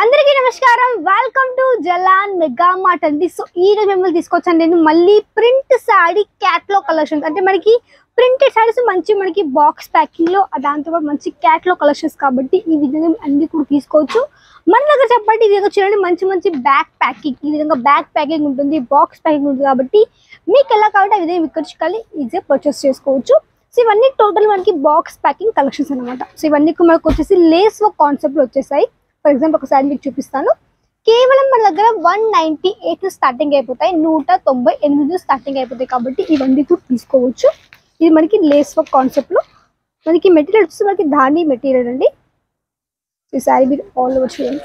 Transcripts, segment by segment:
అందరికీ నమస్కారం, welcome to Jalan mega mart అండి. సో ఈ రోజు మిమ్మల్ని తీసుకొచ్చాను నేను మళ్ళీ ప్రింట్ సారీ క్యాట్లాగ్ కలెక్షన్స్. అంటే మనకి ప్రింటెడ్ సారీస్ మనకి బాక్స్ ప్యాకింగ్ లో, దాంతో పాటు మంచి క్యాట్లాగ్ కలెక్షన్స్ కాబట్టి ఈ విధంగా అన్ని కూడా తీసుకోవచ్చు. మన దగ్గర చెప్పండి ఈ విధంగా చూడండి, మంచి బ్యాక్ ప్యాకింగ్, ఈ విధంగా బ్యాక్ ప్యాకింగ్ ఉంటుంది, బాక్స్ ప్యాకింగ్ ఉంటుంది కాబట్టి మీకు ఎలా కావాలంటే ఆ విధంగా ఇక్కడ ఈజీగా పర్చేస్ చేసుకోవచ్చు. సో ఇవన్నీ టోటల్ మనకి బాక్స్ ప్యాకింగ్ కలెక్షన్స్ అనమాట. సో ఇవన్నీ మనకు వచ్చేసి లేస్ వర్క్ కాన్సెప్ట్ లో వచ్చేసాయి. ఫర్ ఎగ్జాంపుల్ ఒకసారి మీకు చూపిస్తాను. కేవలం మన దగ్గర 198 స్టార్టింగ్ అయిపోతాయి, 198 స్టార్టింగ్ అయిపోతాయి కాబట్టి ఇవన్నీ కూడా తీసుకోవచ్చు. ఇది మనకి లేస్ వర్క్ కాన్సెప్ట్ లో మనకి మెటీరియల్ వచ్చేసి మనకి ధాని మెటీరియల్ అండి. ఈ సారీ మీరు ఆల్ ఓవర్ చూడండి.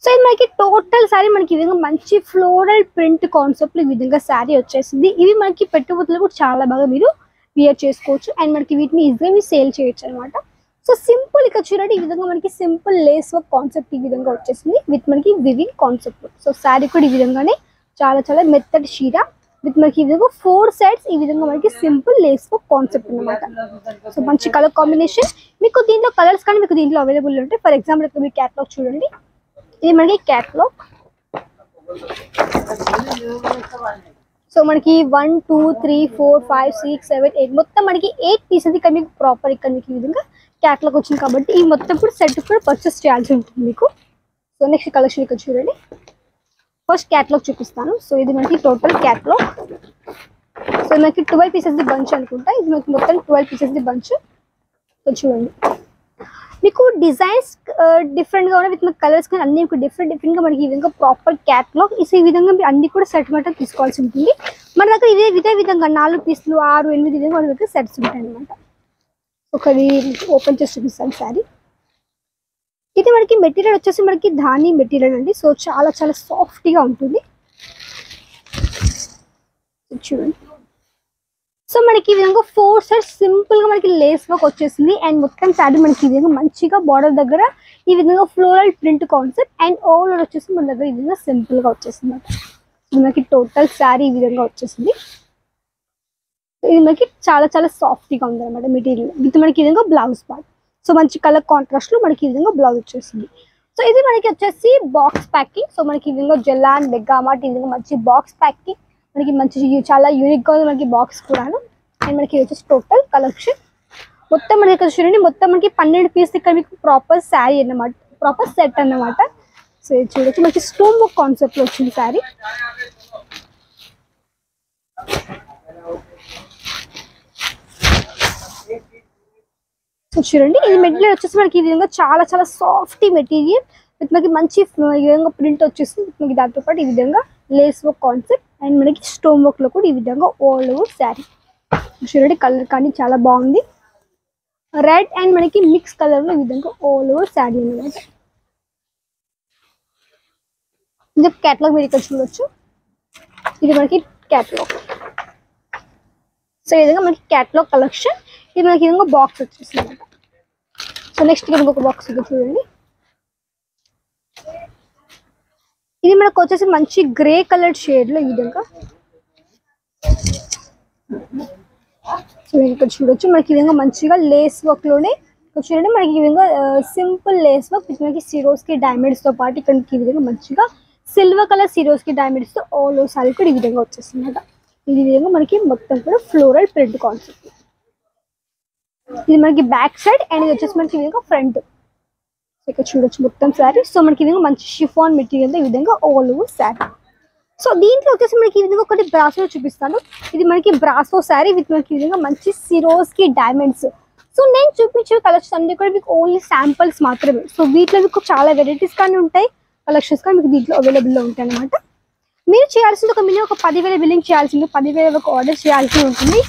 సో ఇది మనకి టోటల్ సారీ మనకి ఈ విధంగా మంచి ఫ్లోరల్ ప్రింట్ కాన్సెప్ట్ ఈ విధంగా సారీ వచ్చేసింది. ఇవి మనకి పెట్టుబడులు కూడా చాలా బాగా మీరు వియర్ చేసుకోవచ్చు అండ్ మనకి వీటిని ఈజీగా మీరు సేల్ చేయొచ్చు అనమాట. సో సింపుల్ ఇక్కడ చూడండి, ఈ విధంగా మనకి సింపుల్ లేస్ వర్క్ కాన్సెప్ట్ ఈ విధంగా వచ్చేసింది విత్ మనకి వివింగ్ కాన్సెప్ట్. సో శారీ కూడా ఈ విధంగానే చాలా మెత్తటి చీర విత్ మనకి ఈ విధంగా 4 సైడ్స్ ఈ విధంగా మనకి సింపుల్ లేస్ వర్క్ కాన్సెప్ట్ అనమాట. సో మంచి కలర్ కాంబినేషన్. మీకు దీంట్లో కలర్స్ కానీ మీకు దీంట్లో అవైలబుల్ ఉంటాయి. ఫర్ ఎగ్జాంపుల్ ఇక్కడ మీరు క్యాట్లాగ్ చూడండి, ఇది మనకి క్యాట్లాగ్. సో మనకి 1 2 3 4 5 6 7 8 మొత్తం మనకి 8 పీసెస్ ఇక్కడ మీకు ప్రాపర్ ఇక్కడ మీకు ఈ విధంగా క్యాట్లాగ్ వచ్చింది కాబట్టి ఈ మొత్తం కూడా సెట్ కూడా పర్చేస్ చేయాల్సి ఉంటుంది మీకు. సో నెక్స్ట్ కలెక్షన్ ఇక్కడ చూడండి, ఫస్ట్ క్యాట్లాగ్ చూపిస్తాను. సో ఇది మనకి టోటల్ క్యాట్లాగ్. సో మనకి 12 పీసెస్ ది బంచ్ అనుకుంటా, ఇది మనకి మొత్తం 12 పీసెస్ ది బంచ్. సో చూడండి మీకు డిజైన్స్ డిఫరెంట్గా ఉన్నాయి విత్ కలర్స్ కానీ అన్ని మీకు డిఫరెంట్గా మనకి ఈ విధంగా ప్రాపర్ క్యాట్లాగ్. ఈ విధంగా మీరు అన్ని కూడా సెట్ మట్ట తీసుకోవాల్సి ఉంటుంది. మన దగ్గర ఇదే విధంగా 4 పీసులు 6 8 విధంగా మన దగ్గర సెట్స్ ఉంటాయి అనమాట. ఒకటి ఓపెన్ చేసి చూపిస్తాను శారీ. ఇది మనకి మెటీరియల్ వచ్చేసి మనకి ధాని మెటీరియల్ అండి. సో చాలా సాఫ్ట్గా ఉంటుంది చూడండి. సో మనకి ఈ విధంగా 4 సైడ్స్ సింపుల్ గా మనకి లేస్ వర్క్ వచ్చేసింది అండ్ మొత్తం శారీ మనకి ఈ విధంగా మంచిగా బార్డర్ దగ్గర ఈ విధంగా floral print concept and over వచ్చేసి మన దగ్గర ఈ విధంగా సింపుల్ గా వచ్చేసింది అనమాట. మనకి టోటల్ శారీ ఈ విధంగా వచ్చేసింది. ఇది మనకి చాలా సాఫ్ట్గా ఉంది అనమాట మెటీరియల్ విత్ మనకి ఈ విధంగా బ్లౌజ్ పార్ట్. సో మంచి కలర్ కాంట్రాస్ట్ లో మనకి ఈ విధంగా బ్లౌజ్ వచ్చేసింది. సో ఇది మనకి వచ్చేసి బాక్స్ ప్యాకింగ్. సో మనకి ఈ విధంగా జలాన్ మెగా మార్ట్ ఈ విధంగా మంచి బాక్స్ ప్యాకింగ్ మనకి మంచి చాలా యూనిక్ గా మనకి బాక్స్ కూడాను. అండ్ మనకి వచ్చేసి టోటల్ కలెక్షన్ మొత్తం మనకి ఇక్కడ చూడండి, మొత్తం మనకి 12 పీస్ ఇక్కడ మీకు ప్రాపర్ శారీ అన్నమాట, ప్రాపర్ సెట్ అన్నమాట. సో ఇది చూడొచ్చు మనకి స్టోన్ వర్క్ కాన్సెప్ట్ లో వచ్చింది శారీ. సో చూడండి ఇది మెటీరియల్ వచ్చేసి మనకి ఈ విధంగా చాలా సాఫ్ట్ మెటీరియల్ విత్ మనకి మంచి ఈ విధంగా ప్రింట్ వచ్చేసి మనకి దాంతో పాటు ఈ విధంగా లేస్ వర్క్ కాన్సెప్ట్ అండ్ మనకి స్టోన్ వర్క్ లో కూడా ఈ విధంగా ఆల్ ఓవర్ శారీ. చూడండి కలర్ కానీ చాలా బాగుంది, రెడ్ అండ్ మనకి మిక్స్ కలర్ లో ఈ విధంగా ఆల్ ఓవర్ శారీ అనమాట. ఇది క్యాట్లాగ్ మీరు ఇక్కడ చూడొచ్చు, ఇది మనకి క్యాట్లాగ్. సో ఈ విధంగా మనకి క్యాట్లాగ్ కలెక్షన్. ఇది మనకి ఈ విధంగా బాక్స్ వచ్చేసింది అనమాట. సో నెక్స్ట్ ఇంకొక బాక్స్ ఇక్కడ చూడండి, ఇది మనకు వచ్చేసి మంచి గ్రే కలర్ షేడ్ లో ఈ విధంగా. సో ఇక్కడ చూడొచ్చు మనకి ఈ విధంగా మంచిగా లేస్ వర్క్ లోనే చూడండి మనకి ఈ విధంగా సింపుల్ లేస్ వర్క్ మనకి సిరోస్ కి డైమండ్స్ తో పాటు ఇక్కడ ఈ విధంగా మంచిగా సిల్వర్ కలర్ సిరోస్ కి డైమండ్స్ తో ఆల్ ఓవర్ సారీ కూడా ఈ విధంగా వచ్చేస్తుంది అనమాట. ఈ విధంగా మనకి మొత్తం కూడా ఫ్లోరల్ ప్రింట్ కాన్సెప్ట్. ఇది మనకి బ్యాక్ సైడ్ అండ్ ఇది వచ్చేసి మనకి ఈ విధంగా ఫ్రంట్. ఇక్కడ చూడొచ్చు మొత్తం శారీ. సో మనకి ఈ విధంగా మంచి షిఫాన్ మెటీరియల్ ఈ విధంగా ఆల్ ఓవర్ శారీ. సో దీంట్లో వచ్చేసి మనకి ఈ విధంగా ఒకటి బ్రాసో చూపిస్తాను. ఇది మనకి బ్రాసో శారీ విత్ మనకి ఈ విధంగా మంచి సిరోస్ కి డైమండ్స్. సో నేను చూపించే కలెక్షన్ అన్ని కూడా మీకు ఓన్లీ శాంపుల్స్ మాత్రమే. సో వీటిలో మీకు చాలా వెరైటీస్ కానీ ఉంటాయి, కలెక్షన్స్ కానీ మీకు దీంట్లో అవైలబుల్లో ఉంటాయి అనమాట. మీరు చేయాల్సింది ఒక మినిమం 10,000 బిల్లింగ్ చేయాల్సింది, 10,000 వరకు ఆర్డర్ చేయాల్సి ఉంటుంది.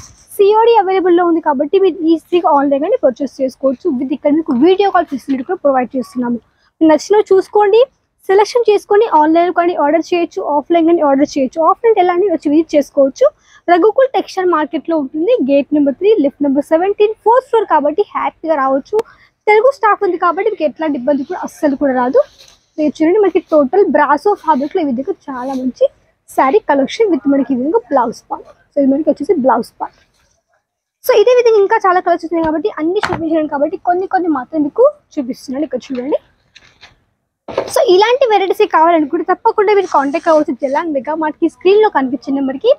సిఓడి అవైలబుల్ లో ఉంది కాబట్టి మీరు ఈజీగా ఆన్లైన్ గానే పర్చేస్ చేసుకోవచ్చు. విత్ ఇక్కడ మీకు వీడియో కాల్ ఫెసిలిటీ కూడా ప్రొవైడ్ చేస్తున్నాము. నచ్చినవి చూసుకోండి, సెలెక్షన్ చేసుకొని ఆన్లైన్ కానీ ఆర్డర్ చేయొచ్చు, ఆఫ్లైన్ కానీ ఆర్డర్ చేయొచ్చు. ఆఫ్లైన్ ఎలా అని వచ్చి విజిట్ చేసుకోవచ్చు. రఘుకుల్ టెక్స్టైల్ మార్కెట్ లో ఉంటుంది. Gate number 3, lift number 17, 4th floor కాబట్టి హ్యాపీగా రావచ్చు. తెలుగు స్టాఫ్ ఉంది కాబట్టి మీకు ఎట్లాంటి ఇబ్బంది కూడా అస్సలు కూడా రాదు. చూడండి మనకి టోటల్ బ్రాసో ఫ్యాబ్రిక్ లో ఈ విధంగా చాలా మంచి శారీ కలెక్షన్ విత్ మనకి ఈ విధంగా బ్లౌజ్ పార్ట్. సో ఇది మనకి వచ్చేసి బ్లౌజ్ పార్ట్. సో ఇదే విధంగా ఇంకా చాలా కలర్స్ ఉన్నాయి కాబట్టి అన్ని చూపించడం కాబట్టి కొన్ని మాత్రం మీకు చూపిస్తున్నాను. ఇక్కడ చూడండి. సో ఇలాంటి వెరైటీస్ కావాలనుకుంటే తప్పకుండా మీరు కాంటాక్ట్ అవ్వచ్చు జలాన్ మెగా మార్ట్ కి. స్క్రీన్ లో కనిపించిన నెంబర్కి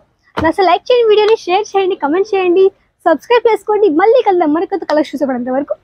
అసలు లైక్ చేయండి, వీడియోని షేర్ చేయండి, కమెంట్ చేయండి, సబ్స్క్రైబ్ చేసుకోండి. మళ్ళీ కలుద్దాం మరికొత్త కలెక్షన్స్ ఇవ్వడం వరకు.